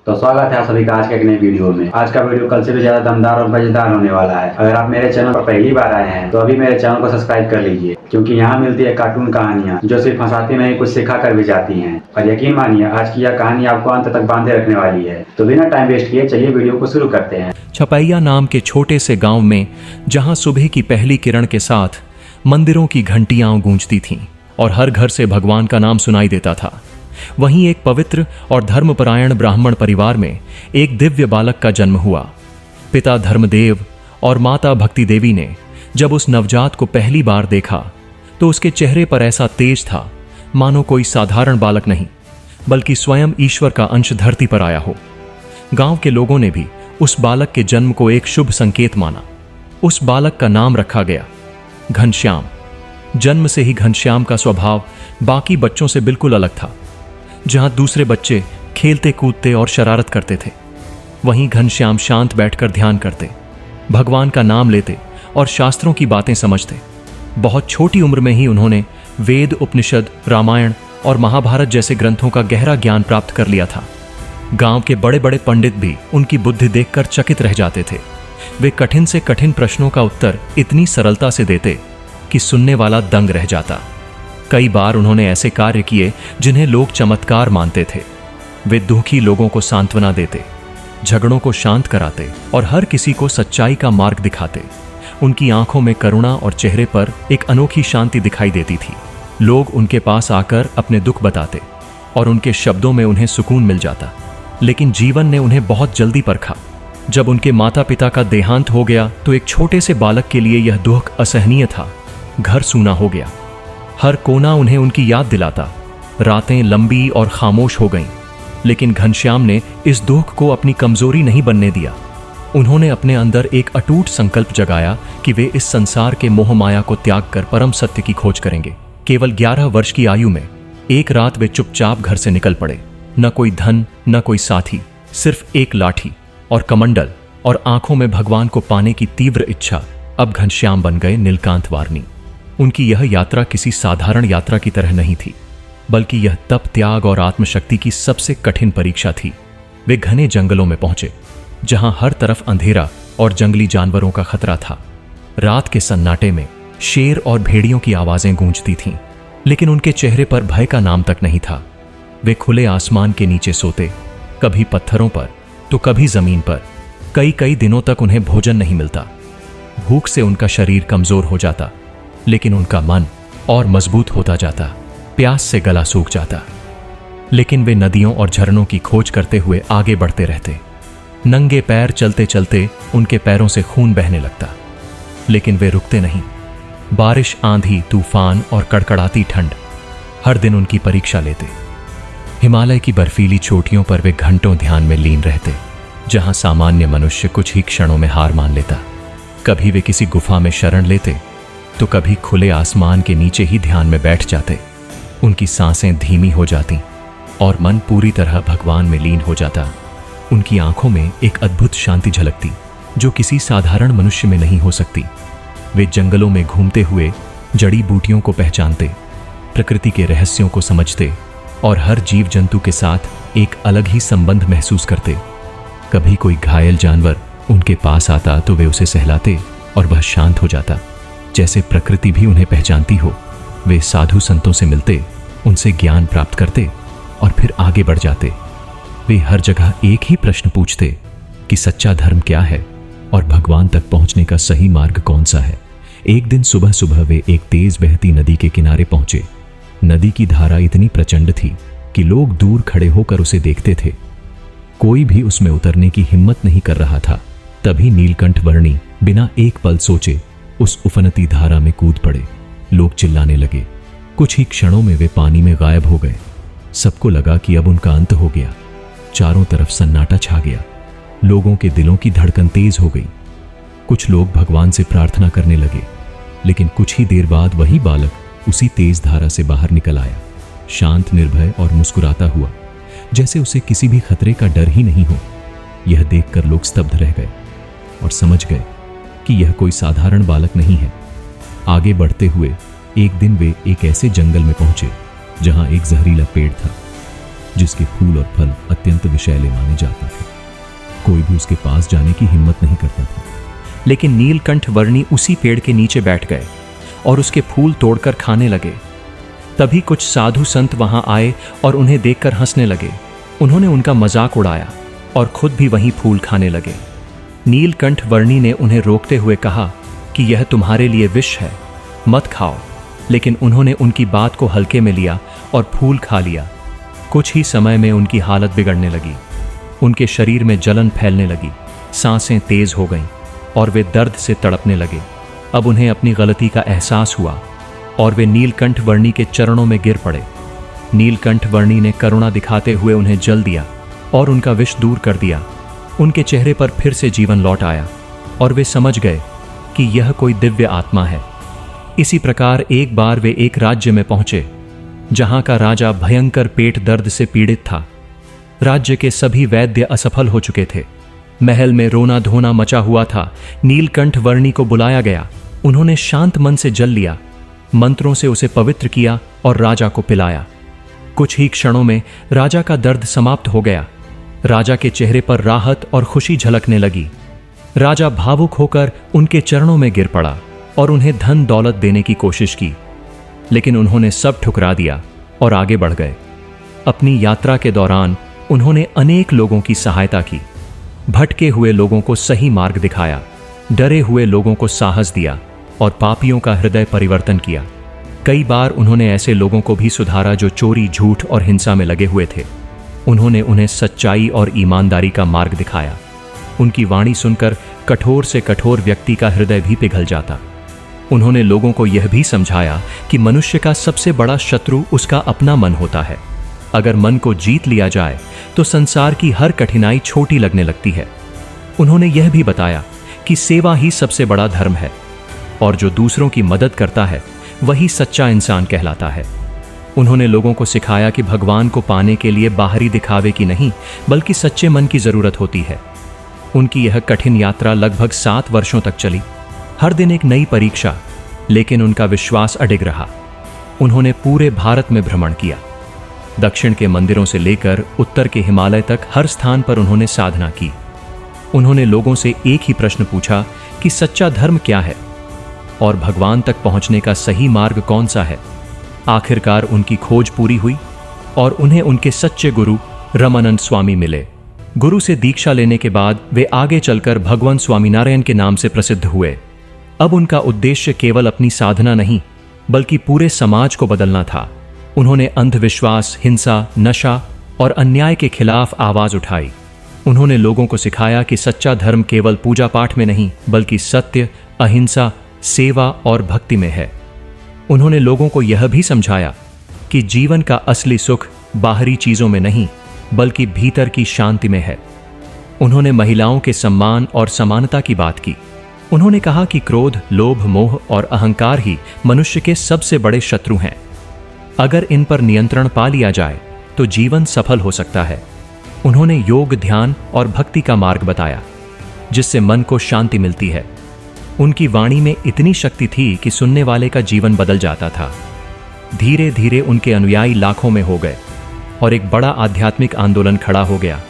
तो स्वागत है आप सभी का आज के एक नई वीडियो में। आज का वीडियो कल से भी ज्यादा दमदार और मजेदार होने वाला है। अगर आप मेरे चैनल पर पहली बार आए हैं तो अभी मेरे चैनल को सब्सक्राइब कर लीजिए, क्योंकि यहाँ मिलती है कार्टून कहानियाँ जो सिर्फ हंसाती नहीं कुछ सिखा कर भी जाती हैं। और यकीन मानिए आज की यह कहानी आपको अंत तक बांधे रखने वाली है। तो बिना टाइम वेस्ट किए चलिए वीडियो को शुरू करते हैं। छपैया नाम के छोटे से गांव में जहां सुबह की पहली किरण के साथ मंदिरों की घंटियां गूंजती थीं और हर घर से भगवान का नाम सुनाई देता था, वहीं एक पवित्र और धर्मपरायण ब्राह्मण परिवार में एक दिव्य बालक का जन्म हुआ। पिता धर्मदेव और माता भक्ति देवी ने जब उस नवजात को पहली बार देखा तो उसके चेहरे पर ऐसा तेज था मानो कोई साधारण बालक नहीं बल्कि स्वयं ईश्वर का अंश धरती पर आया हो। गांव के लोगों ने भी उस बालक के जन्म को एक शुभ संकेत माना। उस बालक का नाम रखा गया घनश्याम। जन्म से ही घनश्याम का स्वभाव बाकी बच्चों से बिल्कुल अलग था। जहां दूसरे बच्चे खेलते कूदते और शरारत करते थे, वहीं घनश्याम शांत बैठकर ध्यान करते, भगवान का नाम लेते और शास्त्रों की बातें समझते। बहुत छोटी उम्र में ही उन्होंने वेद, उपनिषद, रामायण और महाभारत जैसे ग्रंथों का गहरा ज्ञान प्राप्त कर लिया था। गांव के बड़े बड़े पंडित भी उनकी बुद्धि देखकर चकित रह जाते थे। वे कठिन से कठिन प्रश्नों का उत्तर इतनी सरलता से देते कि सुनने वाला दंग रह जाता। कई बार उन्होंने ऐसे कार्य किए जिन्हें लोग चमत्कार मानते थे। वे दुखी लोगों को सांत्वना देते, झगड़ों को शांत कराते और हर किसी को सच्चाई का मार्ग दिखाते। उनकी आंखों में करुणा और चेहरे पर एक अनोखी शांति दिखाई देती थी। लोग उनके पास आकर अपने दुख बताते और उनके शब्दों में उन्हें सुकून मिल जाता। लेकिन जीवन ने उन्हें बहुत जल्दी परखा। जब उनके माता पिता का देहांत हो गया तो एक छोटे से बालक के लिए यह दुख असहनीय था। घर सूना हो गया, हर कोना उन्हें उनकी याद दिलाता। रातें लंबी और खामोश हो गईं, लेकिन घनश्याम ने इस दुख को अपनी कमजोरी नहीं बनने दिया। उन्होंने अपने अंदर एक अटूट संकल्प जगाया कि वे इस संसार के मोह माया को त्याग कर परम सत्य की खोज करेंगे। केवल 11 वर्ष की आयु में एक रात वे चुपचाप घर से निकल पड़े। न कोई धन, न कोई साथी, सिर्फ एक लाठी और कमंडल और आंखों में भगवान को पाने की तीव्र इच्छा। अब घनश्याम बन गए नीलकांत वारनी। उनकी यह यात्रा किसी साधारण यात्रा की तरह नहीं थी, बल्कि यह तप, त्याग और आत्मशक्ति की सबसे कठिन परीक्षा थी। वे घने जंगलों में पहुंचे, जहां हर तरफ अंधेरा और जंगली जानवरों का खतरा था। रात के सन्नाटे में शेर और भेड़ियों की आवाजें गूंजती थीं, लेकिन उनके चेहरे पर भय का नाम तक नहीं था। वे खुले आसमान के नीचे सोते, कभी पत्थरों पर तो कभी जमीन पर। कई दिनों तक उन्हें भोजन नहीं मिलता। भूख से उनका शरीर कमजोर हो जाता, लेकिन उनका मन और मजबूत होता जाता। प्यास से गला सूख जाता, लेकिन वे नदियों और झरनों की खोज करते हुए आगे बढ़ते रहते। नंगे पैर चलते चलते उनके पैरों से खून बहने लगता, लेकिन वे रुकते नहीं। बारिश, आंधी, तूफान और कड़कड़ाती ठंड हर दिन उनकी परीक्षा लेते। हिमालय की बर्फीली चोटियों पर वे घंटों ध्यान में लीन रहते, जहां सामान्य मनुष्य कुछ ही क्षणों में हार मान लेता। कभी वे किसी गुफा में शरण लेते तो कभी खुले आसमान के नीचे ही ध्यान में बैठ जाते। उनकी सांसें धीमी हो जाती और मन पूरी तरह भगवान में लीन हो जाता। उनकी आंखों में एक अद्भुत शांति झलकती जो किसी साधारण मनुष्य में नहीं हो सकती। वे जंगलों में घूमते हुए जड़ी बूटियों को पहचानते, प्रकृति के रहस्यों को समझते और हर जीव जंतु के साथ एक अलग ही संबंध महसूस करते। कभी कोई घायल जानवर उनके पास आता तो वे उसे सहलाते और वह शांत हो जाता, जैसे प्रकृति भी उन्हें पहचानती हो। वे साधु संतों से मिलते, उनसे ज्ञान प्राप्त करते और फिर आगे बढ़ जाते। वे हर जगह एक ही प्रश्न पूछते कि सच्चा धर्म क्या है और भगवान तक पहुंचने का सही मार्ग कौन सा है। एक दिन सुबह सुबह वे एक तेज बहती नदी के किनारे पहुंचे। नदी की धारा इतनी प्रचंड थी कि लोग दूर खड़े होकर उसे देखते थे। कोई भी उसमें उतरने की हिम्मत नहीं कर रहा था। तभी नीलकंठ वर्णी बिना एक पल सोचे उस उफनती धारा में कूद पड़े। लोग चिल्लाने लगे। कुछ ही क्षणों में वे पानी में गायब हो गए। सबको लगा कि अब उनका अंत हो गया। चारों तरफ सन्नाटा छा गया। लोगों के दिलों की धड़कन तेज हो गई। कुछ लोग भगवान से प्रार्थना करने लगे, लेकिन कुछ ही देर बाद वही बालक उसी तेज धारा से बाहर निकल आया, शांत, निर्भय और मुस्कुराता हुआ, जैसे उसे किसी भी खतरे का डर ही नहीं हो। यह देखकर लोग स्तब्ध रह गए और समझ गए कि यह कोई साधारण बालक नहीं है। आगे बढ़ते हुए एक दिन वे एक ऐसे जंगल में पहुंचे जहां एक जहरीला पेड़ था। जिसके फूल और फल अत्यंत विषैले माने जाते थे। कोई भी उसके पास जाने की हिम्मत नहीं करता था। लेकिन नीलकंठ वर्णी उसी पेड़ के नीचे बैठ गए और उसके फूल तोड़कर खाने लगे। तभी कुछ साधु संत वहां आए और उन्हें देखकर हंसने लगे। उन्होंने उनका मजाक उड़ाया और खुद भी वहीं फूल खाने लगे। नीलकंठ वर्णी ने उन्हें रोकते हुए कहा कि यह तुम्हारे लिए विष है, मत खाओ। लेकिन उन्होंने उनकी बात को हल्के में लिया और फूल खा लिया। कुछ ही समय में उनकी हालत बिगड़ने लगी। उनके शरीर में जलन फैलने लगी, सांसें तेज हो गईं और वे दर्द से तड़पने लगे। अब उन्हें अपनी गलती का एहसास हुआ और वे नीलकंठ वर्णी के चरणों में गिर पड़े। नीलकंठ वर्णी ने करुणा दिखाते हुए उन्हें जल दिया और उनका विष दूर कर दिया। उनके चेहरे पर फिर से जीवन लौट आया और वे समझ गए कि यह कोई दिव्य आत्मा है। इसी प्रकार एक बार वे एक राज्य में पहुंचे जहां का राजा भयंकर पेट दर्द से पीड़ित था। राज्य के सभी वैद्य असफल हो चुके थे। महल में रोना धोना मचा हुआ था। नीलकंठ वर्णी को बुलाया गया। उन्होंने शांत मन से जल लिया, मंत्रों से उसे पवित्र किया और राजा को पिलाया। कुछ ही क्षणों में राजा का दर्द समाप्त हो गया। राजा के चेहरे पर राहत और खुशी झलकने लगी। राजा भावुक होकर उनके चरणों में गिर पड़ा और उन्हें धन दौलत देने की कोशिश की, लेकिन उन्होंने सब ठुकरा दिया और आगे बढ़ गए। अपनी यात्रा के दौरान उन्होंने अनेक लोगों की सहायता की, भटके हुए लोगों को सही मार्ग दिखाया, डरे हुए लोगों को साहस दिया और पापियों का हृदय परिवर्तन किया। कई बार उन्होंने ऐसे लोगों को भी सुधारा जो चोरी, झूठ और हिंसा में लगे हुए थे। उन्होंने उन्हें सच्चाई और ईमानदारी का मार्ग दिखाया। उनकी वाणी सुनकर कठोर से कठोर व्यक्ति का हृदय भी पिघल जाता। उन्होंने लोगों को यह भी समझाया कि मनुष्य का सबसे बड़ा शत्रु उसका अपना मन होता है। अगर मन को जीत लिया जाए तो संसार की हर कठिनाई छोटी लगने लगती है। उन्होंने यह भी बताया कि सेवा ही सबसे बड़ा धर्म है और जो दूसरों की मदद करता है वही सच्चा इंसान कहलाता है। उन्होंने लोगों को सिखाया कि भगवान को पाने के लिए बाहरी दिखावे की नहीं बल्कि सच्चे मन की जरूरत होती है। उनकी यह कठिन यात्रा लगभग 7 वर्षों तक चली। हर दिन एक नई परीक्षा, लेकिन उनका विश्वास अडिग रहा। उन्होंने पूरे भारत में भ्रमण किया। दक्षिण के मंदिरों से लेकर उत्तर के हिमालय तक हर स्थान पर उन्होंने साधना की। उन्होंने लोगों से एक ही प्रश्न पूछा कि सच्चा धर्म क्या है और भगवान तक पहुंचने का सही मार्ग कौन सा है। आखिरकार उनकी खोज पूरी हुई और उन्हें उनके सच्चे गुरु रमानंद स्वामी मिले। गुरु से दीक्षा लेने के बाद वे आगे चलकर भगवान स्वामीनारायण के नाम से प्रसिद्ध हुए। अब उनका उद्देश्य केवल अपनी साधना नहीं बल्कि पूरे समाज को बदलना था। उन्होंने अंधविश्वास, हिंसा, नशा और अन्याय के खिलाफ आवाज उठाई। उन्होंने लोगों को सिखाया कि सच्चा धर्म केवल पूजा पाठ में नहीं बल्कि सत्य, अहिंसा, सेवा और भक्ति में है। उन्होंने लोगों को यह भी समझाया कि जीवन का असली सुख बाहरी चीजों में नहीं बल्कि भीतर की शांति में है। उन्होंने महिलाओं के सम्मान और समानता की बात की। उन्होंने कहा कि क्रोध, लोभ, मोह और अहंकार ही मनुष्य के सबसे बड़े शत्रु हैं। अगर इन पर नियंत्रण पा लिया जाए तो जीवन सफल हो सकता है। उन्होंने योग, ध्यान और भक्ति का मार्ग बताया जिससे मन को शांति मिलती है। उनकी वाणी में इतनी शक्ति थी कि सुनने वाले का जीवन बदल जाता था। धीरे धीरे उनके अनुयायी लाखों में हो गए और एक बड़ा आध्यात्मिक आंदोलन खड़ा हो गया।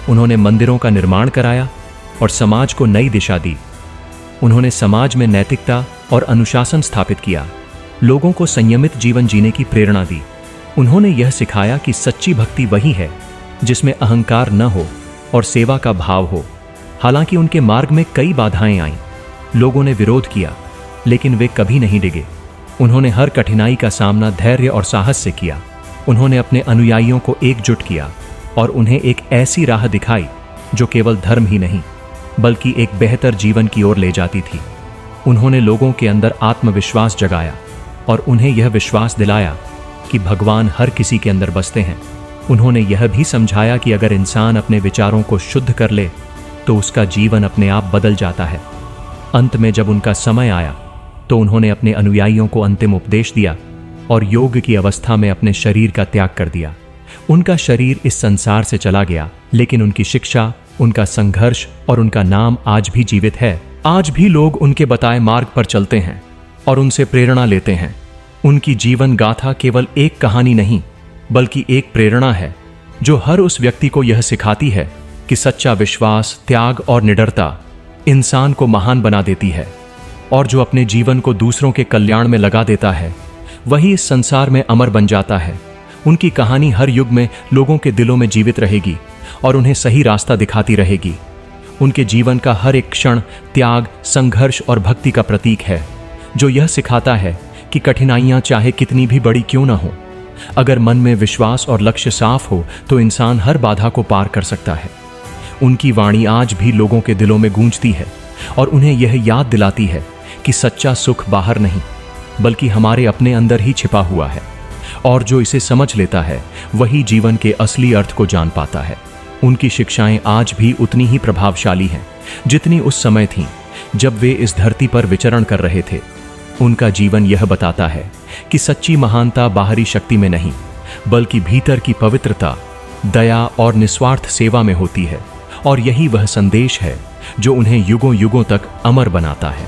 उन्होंने मंदिरों का निर्माण कराया और समाज को नई दिशा दी। उन्होंने समाज में नैतिकता और अनुशासन स्थापित किया, लोगों को संयमित जीवन जीने की प्रेरणा दी। उन्होंने यह सिखाया कि सच्ची भक्ति वही है जिसमें अहंकार न हो और सेवा का भाव हो। हालांकि उनके मार्ग में कई बाधाएं आईं, लोगों ने विरोध किया, लेकिन वे कभी नहीं डिगे। उन्होंने हर कठिनाई का सामना धैर्य और साहस से किया। उन्होंने अपने अनुयायियों को एकजुट किया और उन्हें एक ऐसी राह दिखाई जो केवल धर्म ही नहीं बल्कि एक बेहतर जीवन की ओर ले जाती थी। उन्होंने लोगों के अंदर आत्मविश्वास जगाया और उन्हें यह विश्वास दिलाया कि भगवान हर किसी के अंदर बसते हैं। उन्होंने यह भी समझाया कि अगर इंसान अपने विचारों को शुद्ध कर ले तो उसका जीवन अपने आप बदल जाता है। अंत में जब उनका समय आया तो उन्होंने अपने अनुयायियों को अंतिम उपदेश दिया और योग की अवस्था में अपने शरीर का त्याग कर दिया। उनका शरीर इस संसार से चला गया, लेकिन उनकी शिक्षा, उनका संघर्ष और उनका नाम आज भी जीवित है। आज भी लोग उनके बताए मार्ग पर चलते हैं और उनसे प्रेरणा लेते हैं। उनकी जीवन गाथा केवल एक कहानी नहीं बल्कि एक प्रेरणा है जो हर उस व्यक्ति को यह सिखाती है कि सच्चा विश्वास, त्याग और निडरता इंसान को महान बना देती है, और जो अपने जीवन को दूसरों के कल्याण में लगा देता है वही इस संसार में अमर बन जाता है। उनकी कहानी हर युग में लोगों के दिलों में जीवित रहेगी और उन्हें सही रास्ता दिखाती रहेगी। उनके जीवन का हर एक क्षण त्याग, संघर्ष और भक्ति का प्रतीक है, जो यह सिखाता है कि कठिनाइयां चाहे कितनी भी बड़ी क्यों न हो, अगर मन में विश्वास और लक्ष्य साफ हो तो इंसान हर बाधा को पार कर सकता है। उनकी वाणी आज भी लोगों के दिलों में गूंजती है और उन्हें यह याद दिलाती है कि सच्चा सुख बाहर नहीं बल्कि हमारे अपने अंदर ही छिपा हुआ है, और जो इसे समझ लेता है वही जीवन के असली अर्थ को जान पाता है। उनकी शिक्षाएं आज भी उतनी ही प्रभावशाली हैं जितनी उस समय थीं जब वे इस धरती पर विचरण कर रहे थे। उनका जीवन यह बताता है कि सच्ची महानता बाहरी शक्ति में नहीं बल्कि भीतर की पवित्रता, दया और निस्वार्थ सेवा में होती है, और यही वह संदेश है जो उन्हें युगों युगों तक अमर बनाता है।